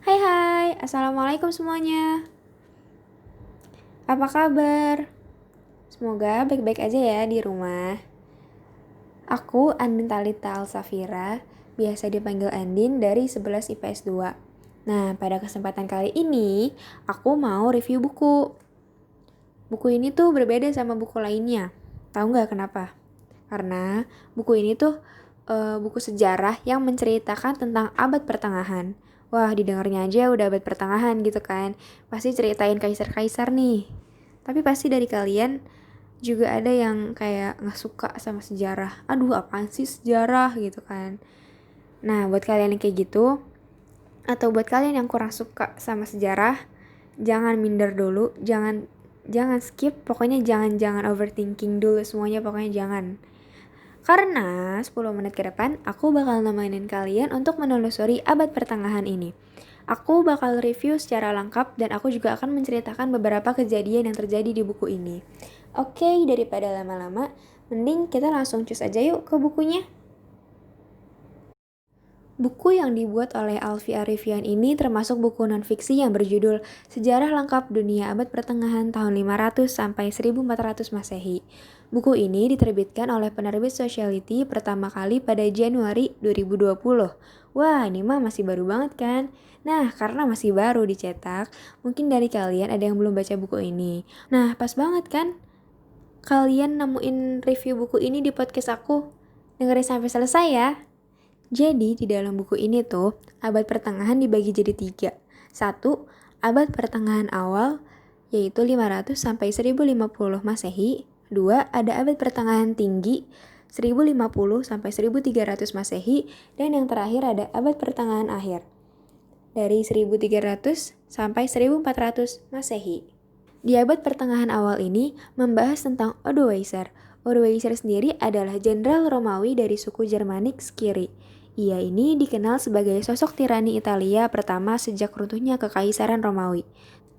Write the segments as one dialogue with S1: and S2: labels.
S1: Hai hai, Assalamualaikum semuanya. Apa kabar? Semoga baik-baik aja ya di rumah. Aku Andin Talita Alsafira, biasa dipanggil Andin dari 11 IPS 2. Nah, pada kesempatan kali ini, aku mau review buku. Buku ini tuh berbeda sama buku lainnya. Tahu nggak kenapa? Karena buku ini tuh buku sejarah yang menceritakan tentang abad pertengahan. Wah, didengarnya aja udah abad pertengahan gitu kan. Pasti ceritain kaisar-kaisar nih. Tapi pasti dari kalian juga ada yang kayak nggak suka sama sejarah. Aduh, apaan sih sejarah gitu kan. Nah, buat kalian yang kayak gitu, atau buat kalian yang kurang suka sama sejarah, jangan minder dulu, jangan jangan skip, pokoknya jangan overthinking dulu semuanya, pokoknya jangan. Karena 10 menit ke depan, aku bakal nemenin kalian untuk menelusuri abad pertengahan ini. Aku bakal review secara lengkap dan aku juga akan menceritakan beberapa kejadian yang terjadi di buku ini. Oke, daripada lama-lama, mending kita langsung cus aja yuk ke bukunya. Buku yang dibuat oleh Alfi Arifian ini termasuk buku non-fiksi yang berjudul Sejarah Lengkap Dunia Abad Pertengahan tahun 500 sampai 1400 Masehi. Buku ini diterbitkan oleh penerbit Sociality pertama kali pada Januari 2020. Wah, ini mah masih baru banget kan? Nah, karena masih baru dicetak, mungkin dari kalian ada yang belum baca buku ini. Nah, pas banget kan? Kalian nemuin review buku ini di podcast aku. Dengerin sampai selesai ya. Jadi di dalam buku ini tuh, abad pertengahan dibagi jadi 3. Satu, abad pertengahan awal, yaitu 500 sampai 1050 Masehi. 2, ada abad pertengahan tinggi, 1050 sampai 1300 Masehi. Dan yang terakhir ada abad pertengahan akhir, dari 1300 sampai 1400 Masehi. Di abad pertengahan awal ini membahas tentang Odoacer. Odoacer sendiri adalah jenderal Romawi dari suku Germanik Skiri. Ia ini dikenal sebagai sosok tirani Italia pertama sejak runtuhnya Kekaisaran Romawi.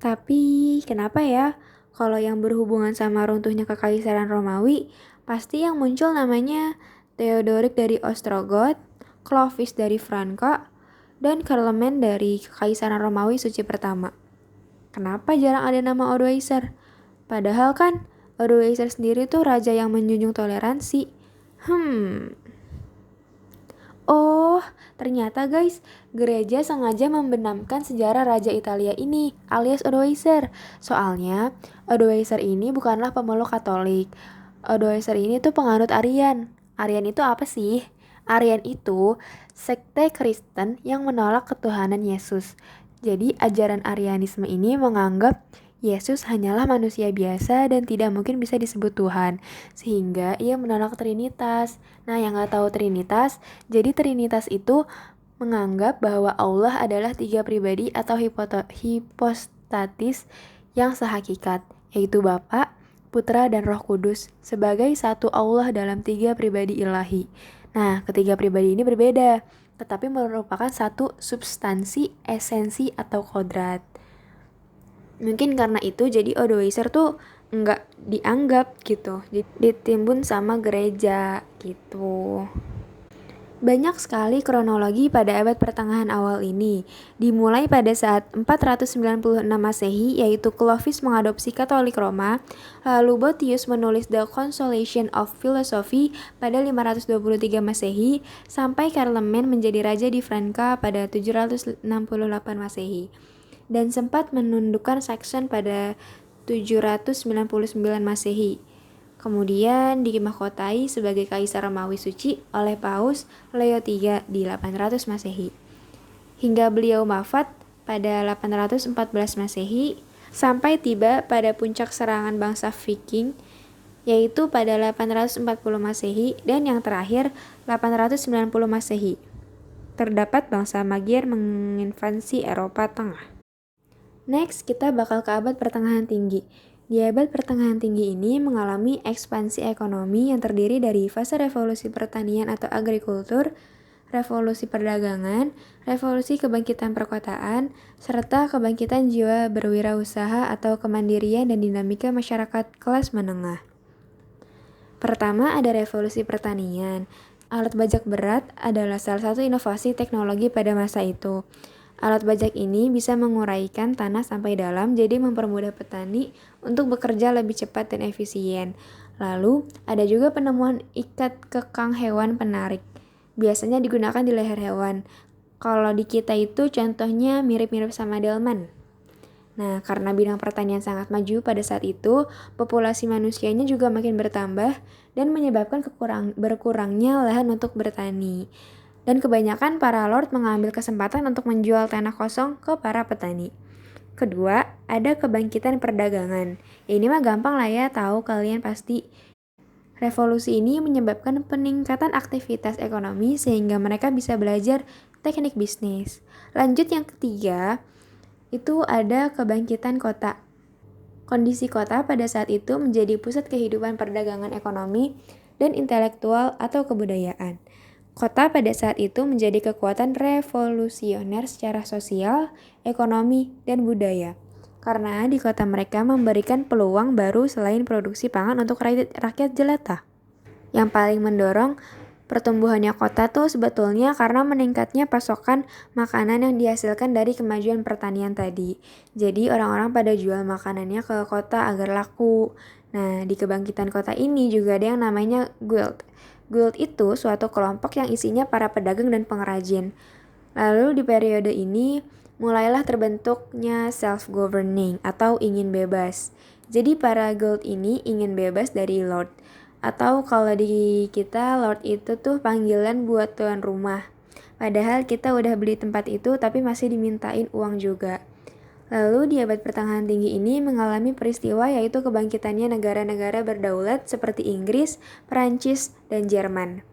S1: Tapi kenapa ya? Kalau yang berhubungan sama runtuhnya Kekaisaran Romawi, pasti yang muncul namanya Theodoric dari Ostrogoth, Clovis dari Franka, dan Carloman dari Kekaisaran Romawi Suci pertama. Kenapa jarang ada nama Odoacer? Padahal kan Odoacer sendiri tuh raja yang menjunjung toleransi. Oh, ternyata guys, gereja sengaja membenamkan sejarah Raja Italia ini, alias Odoacer. Soalnya, Odoacer ini bukanlah pemeluk Katolik. Odoacer ini tuh penganut Arian. Arian itu apa sih? Arian itu sekte Kristen yang menolak ketuhanan Yesus. Jadi, ajaran Arianisme ini menganggap Yesus hanyalah manusia biasa dan tidak mungkin bisa disebut Tuhan, sehingga ia menolak Trinitas. Nah, yang nggak tahu Trinitas, jadi Trinitas itu menganggap bahwa Allah adalah 3 pribadi atau hipostatis yang sehakikat, yaitu Bapa, Putra, dan Roh Kudus, sebagai satu Allah dalam 3 pribadi ilahi. Nah, ketiga pribadi ini berbeda, tetapi merupakan satu substansi, esensi, atau kodrat. Mungkin karena itu jadi Odoacer tuh nggak dianggap gitu, ditimbun sama gereja gitu. Banyak sekali kronologi pada abad pertengahan awal ini, dimulai pada saat 496 Masehi, yaitu Clovis mengadopsi Katolik Roma, lalu Boethius menulis The Consolation of Philosophy pada 523 Masehi, sampai Carloman menjadi raja di Franka pada 768 Masehi, dan sempat menundukkan Saxon pada 799 Masehi. Kemudian dimahkotai sebagai Kaisar Romawi Suci oleh Paus Leo III di 800 Masehi. Hingga beliau wafat pada 814 Masehi, sampai tiba pada puncak serangan bangsa Viking, yaitu pada 840 Masehi, dan yang terakhir 890 Masehi. Terdapat bangsa Magyar menginvasi Eropa Tengah. Next, kita bakal ke abad pertengahan tinggi. Di abad pertengahan tinggi ini mengalami ekspansi ekonomi yang terdiri dari fase revolusi pertanian atau agrikultur, revolusi perdagangan, revolusi kebangkitan perkotaan, serta kebangkitan jiwa berwirausaha atau kemandirian dan dinamika masyarakat kelas menengah. Pertama, ada revolusi pertanian. Alat bajak berat adalah salah satu inovasi teknologi pada masa itu. Alat bajak ini bisa menguraikan tanah sampai dalam, jadi mempermudah petani untuk bekerja lebih cepat dan efisien. Lalu, ada juga penemuan ikat kekang hewan penarik. Biasanya digunakan di leher hewan. Kalau di kita itu contohnya mirip-mirip sama delman. Nah, karena bidang pertanian sangat maju pada saat itu, populasi manusianya juga makin bertambah dan menyebabkan berkurangnya lahan untuk bertani. Dan kebanyakan para lord mengambil kesempatan untuk menjual tanah kosong ke para petani. Kedua, ada kebangkitan perdagangan. Ini mah gampang lah ya, tahu kalian pasti. Revolusi ini menyebabkan peningkatan aktivitas ekonomi sehingga mereka bisa belajar teknik bisnis. Lanjut yang ketiga, itu ada kebangkitan kota. Kondisi kota pada saat itu menjadi pusat kehidupan perdagangan ekonomi dan intelektual atau kebudayaan. Kota pada saat itu menjadi kekuatan revolusioner secara sosial, ekonomi, dan budaya. Karena di kota mereka memberikan peluang baru selain produksi pangan untuk rakyat jelata. Yang paling mendorong pertumbuhannya kota tuh sebetulnya karena meningkatnya pasokan makanan yang dihasilkan dari kemajuan pertanian tadi. Jadi orang-orang pada jual makanannya ke kota agar laku. Nah, di kebangkitan kota ini juga ada yang namanya guild. Guild itu suatu kelompok yang isinya para pedagang dan pengrajin. Lalu di periode ini mulailah terbentuknya self-governing atau ingin bebas. Jadi para guild ini ingin bebas dari lord. Atau kalau di kita lord itu tuh panggilan buat tuan rumah. Padahal kita udah beli tempat itu tapi masih dimintain uang juga. Lalu di abad pertengahan tinggi ini mengalami peristiwa yaitu kebangkitannya negara-negara berdaulat seperti Inggris, Perancis, dan Jerman.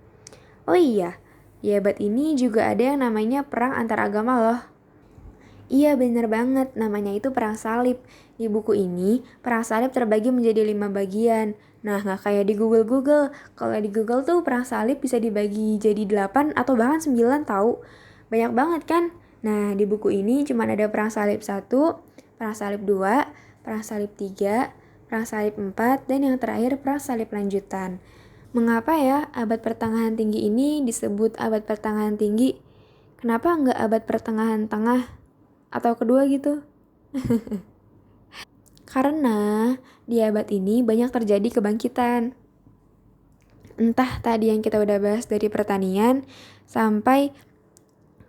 S1: Oh iya, di abad ini juga ada yang namanya perang antar agama loh. Iya bener banget, namanya itu perang salib. Di buku ini, perang salib terbagi menjadi 5 bagian. Nah, nggak kayak di Google. Kalau di Google tuh perang salib bisa dibagi jadi 8 atau bahkan 9 tahu. Banyak banget kan? Nah, di buku ini cuma ada perang salib 1, perang salib 2, perang salib 3, perang salib 4, dan yang terakhir perang salib lanjutan. Mengapa ya abad pertengahan tinggi ini disebut abad pertengahan tinggi? Kenapa nggak abad pertengahan tengah? Atau kedua gitu? Karena di abad ini banyak terjadi kebangkitan. Entah tadi yang kita udah bahas dari pertanian sampai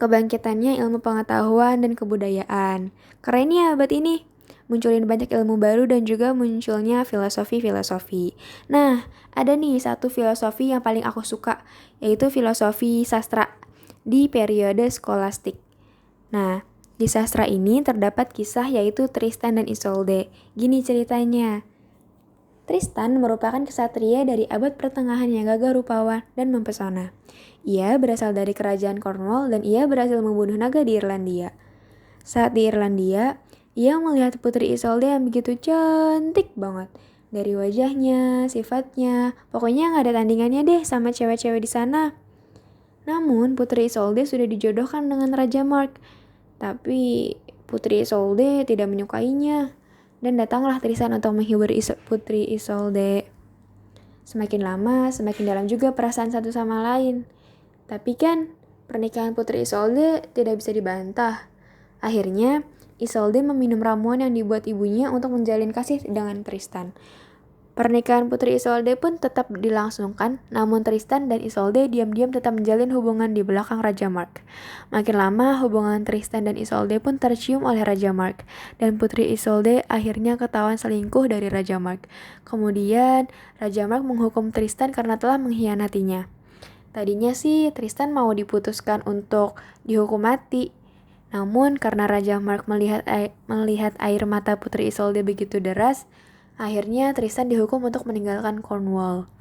S1: kebangkitannya ilmu pengetahuan dan kebudayaan. Keren ya abad ini. Munculin banyak ilmu baru dan juga munculnya filosofi-filosofi. Nah, ada nih satu filosofi yang paling aku suka, yaitu filosofi sastra di periode skolastik. Nah, di sastra ini terdapat kisah yaitu Tristan dan Isolde. Gini ceritanya. Tristan merupakan kesatria dari abad pertengahan yang gagah rupawan dan mempesona. Ia berasal dari kerajaan Cornwall dan ia berhasil membunuh naga di Irlandia. Saat di Irlandia, ia melihat Putri Isolde yang begitu cantik banget. Dari wajahnya, sifatnya, pokoknya nggak ada tandingannya deh sama cewek-cewek di sana. Namun, Putri Isolde sudah dijodohkan dengan Raja Mark. Tapi Putri Isolde tidak menyukainya. Dan datanglah Tristan untuk menghibur Putri Isolde. Semakin lama, semakin dalam juga perasaan satu sama lain. Tapi kan, pernikahan Putri Isolde tidak bisa dibantah. Akhirnya, Isolde meminum ramuan yang dibuat ibunya untuk menjalin kasih dengan Tristan. Pernikahan Putri Isolde pun tetap dilangsungkan, namun Tristan dan Isolde diam-diam tetap menjalin hubungan di belakang Raja Mark. Makin lama, hubungan Tristan dan Isolde pun tercium oleh Raja Mark, dan Putri Isolde akhirnya ketahuan selingkuh dari Raja Mark. Kemudian, Raja Mark menghukum Tristan karena telah mengkhianatinya. Tadinya sih Tristan mau diputuskan untuk dihukum mati, namun karena Raja Mark melihat air mata Putri Isolde begitu deras, akhirnya Tristan dihukum untuk meninggalkan Cornwall.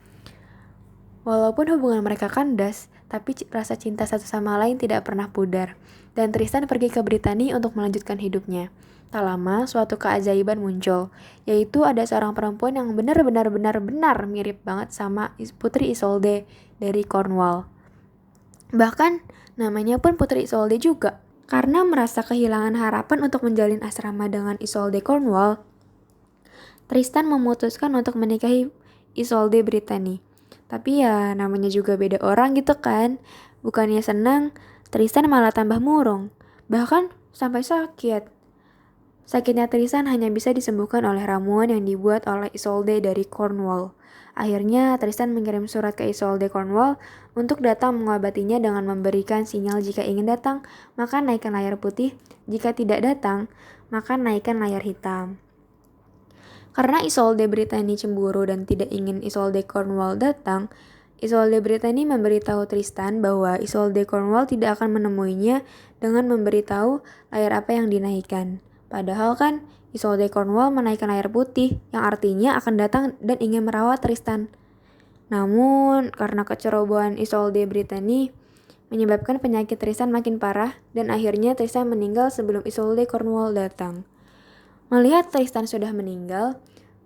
S1: Walaupun hubungan mereka kandas, tapi rasa cinta satu sama lain tidak pernah pudar. Dan Tristan pergi ke Britania untuk melanjutkan hidupnya. Tak lama, suatu keajaiban muncul, yaitu ada seorang perempuan yang benar-benar mirip banget sama Putri Isolde dari Cornwall. Bahkan, namanya pun Putri Isolde juga. Karena merasa kehilangan harapan untuk menjalin asrama dengan Isolde Cornwall, Tristan memutuskan untuk menikahi Isolde Brittany. Tapi ya namanya juga beda orang gitu kan. Bukannya senang, Tristan malah tambah murung. bahkan sampai sakit. Sakitnya Tristan hanya bisa disembuhkan oleh ramuan yang dibuat oleh Isolde dari Cornwall. Akhirnya Tristan mengirim surat ke Isolde Cornwall untuk datang mengobatinya dengan memberikan sinyal jika ingin datang, maka naikkan layar putih, jika tidak datang, maka naikkan layar hitam. Karena Isolde Brittany cemburu dan tidak ingin Isolde Cornwall datang, Isolde Brittany memberitahu Tristan bahwa Isolde Cornwall tidak akan menemuinya dengan memberitahu layar apa yang dinaikkan. Padahal kan Isolde Cornwall menaikkan layar putih, yang artinya akan datang dan ingin merawat Tristan. Namun, karena kecerobohan Isolde Brittany menyebabkan penyakit Tristan makin parah, dan akhirnya Tristan meninggal sebelum Isolde Cornwall datang. Melihat Tristan sudah meninggal,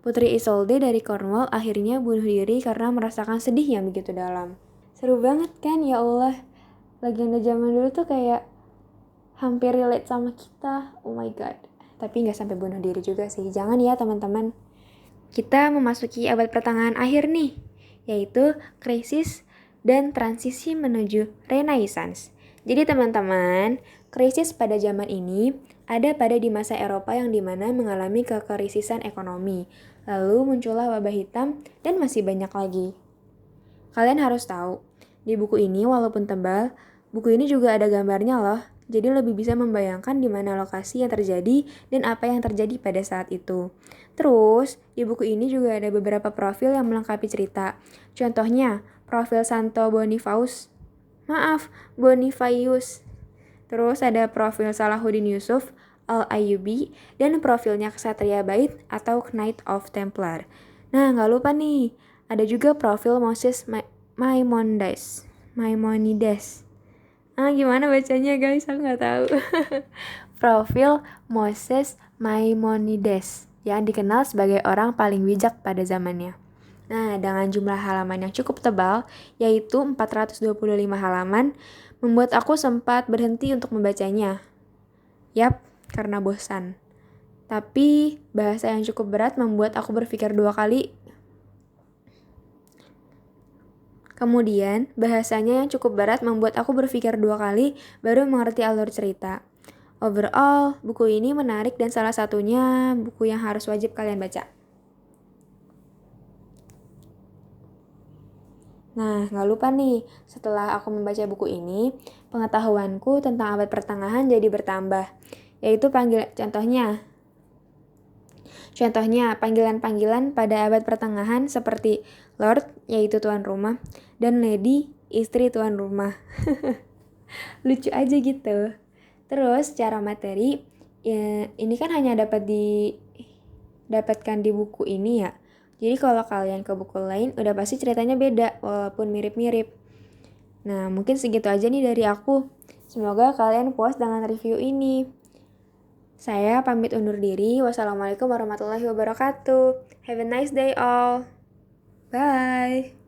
S1: Putri Isolde dari Cornwall akhirnya bunuh diri karena merasakan sedih yang begitu dalam. Seru banget kan, ya Allah. Legenda zaman dulu tuh kayak hampir relate sama kita. Oh my god. Tapi nggak sampai bunuh diri juga sih. Jangan ya teman-teman. Kita memasuki abad pertengahan akhir nih, yaitu krisis dan transisi menuju Renaissance. Jadi teman-teman, krisis pada zaman ini ada pada di masa Eropa yang dimana mengalami kekrisisan ekonomi. Lalu muncullah wabah hitam dan masih banyak lagi. Kalian harus tahu, di buku ini walaupun tebal, buku ini juga ada gambarnya loh. Jadi lebih bisa membayangkan di mana lokasi yang terjadi dan apa yang terjadi pada saat itu. Terus, di buku ini juga ada beberapa profil yang melengkapi cerita. Contohnya, profil Santo Bonifacius. Terus ada profil Salahuddin Yusuf Al-Ayyubi dan profilnya Ksatria Bait atau Knight of Templar. Nah, nggak lupa nih, ada juga profil Moses Maimonides. Gimana bacanya guys? Aku nggak tahu. Profil Moses Maimonides yang dikenal sebagai orang paling bijak pada zamannya. Nah, dengan jumlah halaman yang cukup tebal, yaitu 425 halaman, membuat aku sempat berhenti untuk membacanya. Yap, karena bosan. Tapi, bahasa yang cukup berat membuat aku berpikir dua kali. Kemudian, bahasanya yang cukup berat membuat aku berpikir dua kali baru mengerti alur cerita. Overall, buku ini menarik dan salah satunya buku yang harus wajib kalian baca. Nah, nggak lupa nih, setelah aku membaca buku ini, pengetahuanku tentang abad pertengahan jadi bertambah. Yaitu Contohnya, panggilan-panggilan pada abad pertengahan seperti Lord, yaitu tuan rumah, dan Lady, istri tuan rumah. Lucu aja gitu. Terus, secara materi, ya, ini kan hanya dapat didapatkan di buku ini ya. Jadi kalau kalian ke buku lain, udah pasti ceritanya beda, walaupun mirip-mirip. Nah, mungkin segitu aja nih dari aku. Semoga kalian puas dengan review ini. Saya pamit undur diri. Wassalamualaikum warahmatullahi wabarakatuh. Have a nice day all. Bye.